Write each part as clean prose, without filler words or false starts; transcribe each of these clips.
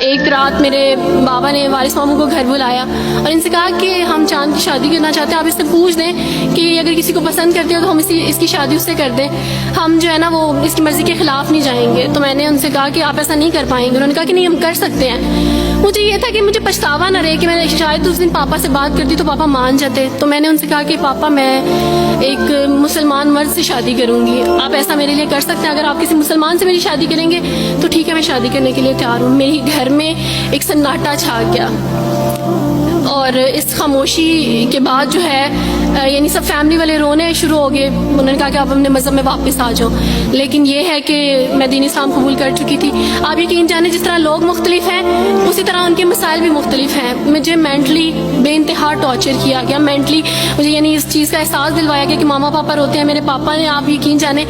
ایک رات میرے بابا نے وارث ماموں کو گھر بلایا اور ان سے کہا کہ ہم چاند کی شادی کرنا چاہتے ہیں, آپ اس سے پوچھ دیں کہ اگر کسی کو پسند کرتے ہو تو ہم اس کی شادی اس سے کر دیں, ہم جو ہے نا وہ اس کی مرضی کے خلاف نہیں جائیں گے. تو میں نے ان سے کہا کہ آپ ایسا نہیں کر پائیں گے. انہوں نے کہا کہ نہیں, ہم کر سکتے ہیں. مجھے یہ تھا کہ مجھے پچھتاوا نہ رہے کہ میں نے شاید اس دن پاپا سے بات کرتی تو پاپا مان جاتے. تو میں نے ان سے کہا کہ پاپا میں ایک مسلمان مرد سے شادی کروں گی, آپ ایسا میرے لیے کر سکتے ہیں؟ اگر آپ کسی مسلمان سے میری شادی کریں گے تو ٹھیک ہے, میں شادی کرنے کے لیے تیار ہوں. میری گھر میں ایک سناٹا چھا گیا اور اس خاموشی کے بعد جو ہے یعنی سب فیملی والے رونے شروع ہو گئے. انہوں نے کہا کہ آپ اپنے مذہب میں واپس آ جاؤ. لیکن یہ ہے کہ میں دین اسلام قبول کر چکی تھی. آپ یقین جانیں جس طرح لوگ مختلف ہیں اسی طرح ان کے مسائل بھی مختلف ہیں. مجھے مینٹلی بے انتہا ٹارچر کیا گیا. مینٹلی مجھے یعنی اس چیز کا احساس دلوایا گیا کہ ماما پاپا روتے ہیں. میرے پاپا نے آپ یقین جانیں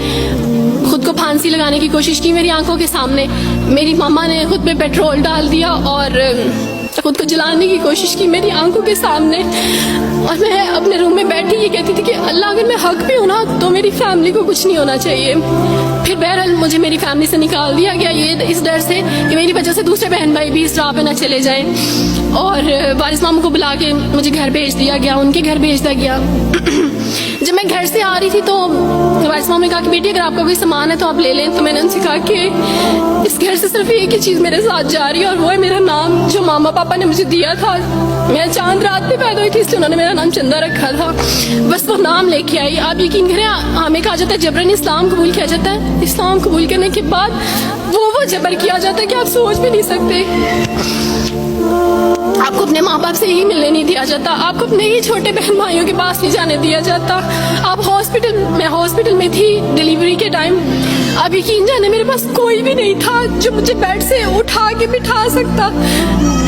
خود کو پھانسی لگانے کی کوشش کی میری آنکھوں کے سامنے. میری ماما نے خود پہ پیٹرول ڈال دیا اور خود کو جلانے کی کوشش کی میری آنکھوں کے سامنے. اور میں اپنے روم میں بیٹھی یہ کہتی تھی کہ اللہ اگر میں حق بھی ہوں نا تو میری فیملی کو کچھ نہیں ہونا چاہیے. پھر بہرحال مجھے میری فیملی سے نکال دیا گیا یہ اس ڈر سے کہ میری وجہ سے دوسرے بہن بھائی بھی اس راہ پہ نہ چلے جائیں. اور وارث ماموں کو بلا کے مجھے گھر بھیج دیا گیا, ان کے گھر بھیج دیا گیا. جب میں گھر سے آ رہی تھی تو وارث ماموں نے کہا کہ بیٹی اگر آپ کا کوئی سامان ہے تو آپ لے لیں. تو میں نے ان سے کہا کہ اس گھر سے صرف ایک ہی چیز میرے ساتھ جا رہی ہے اور وہ ہے میرا نام جو ماما پاپا نے مجھے دیا تھا. میں چاند رات میں پیدا ہوئی تھی اس لیے انہوں نے میرا نام چندہ رکھا تھا. بس وہ نام لے کے آئی. آپ یقین کریں ہمیں کہا جاتا ہے جبرن اسلام قبول کیا جاتا ہے. اسلام قبول کرنے کے بعد وہ جبر کیا جاتا ہے کہ آپ سوچ بھی نہیں سکتے. آپ کو اپنے ماں باپ سے ہی ملنے نہیں دیا جاتا, آپ کو اپنے ہی چھوٹے بہن بھائیوں کے پاس نہیں جانے دیا جاتا. آپ ہاسپٹل میں تھی ڈیلیوری کے ٹائم. آپ یقین جانے میرے پاس کوئی بھی نہیں تھا جو مجھے بیڈ سے اٹھا کے بٹھا سکتا.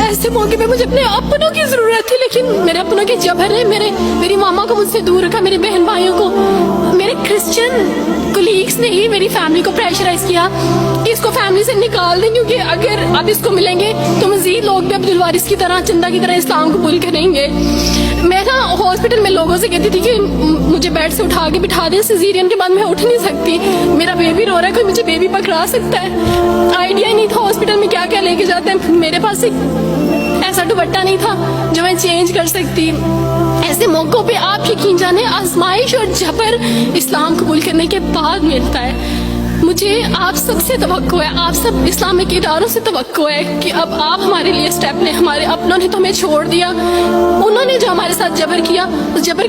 ایسے موقع پہ مجھے اپنے اپنوں کی ضرورت تھی, لیکن میرے اپنوں کے جبر نے میری ماما کو مجھ سے دور رکھا. میرے بہن بھائیوں کو, میرے کرسچن کولیگس نے ہی میری فیملی کو پریشرائز کیا کہ اس کو فیملی سے نکال دیں, کیونکہ اگر اب اس کو ملیں گے تو مزید لوگ بھی عبدالوارث کی طرح چندہ کی طرح اسلام قبول کریں گے. میں نا ہاسپٹل میں لوگوں سے کہتی تھی کہ مجھے بیڈ سے اٹھا کے بٹھا دیں, سیزیرین کے بعد میں اٹھ نہیں سکتی, میرا بیبی رو رہا ہے, کوئی مجھے بیبی پکڑا سکتا ہے. آئیڈیا ہی نہیں تھا ہاسپٹل میں کیا کیا لے کے جاتے ہیں. میرے پاس ایک ایسا دوپٹہ نہیں تھا جو میں چینج کر سکتی. ایسے موقعوں پہ آپ یقین جانیں آزمائش اور جبر اسلام قبول کرنے کے بعد ملتا ہے. مجھے آپ سب سے توقع ہے, آپ سب اسلامک اداروں سے توقع ہے کہ اب آپ ہمارے لیے اسٹیپ لیں. ہمارے اپنوں نے تو ہمیں چھوڑ دیا, انہوں نے جو ہمارے ساتھ جبر کیا اس جبر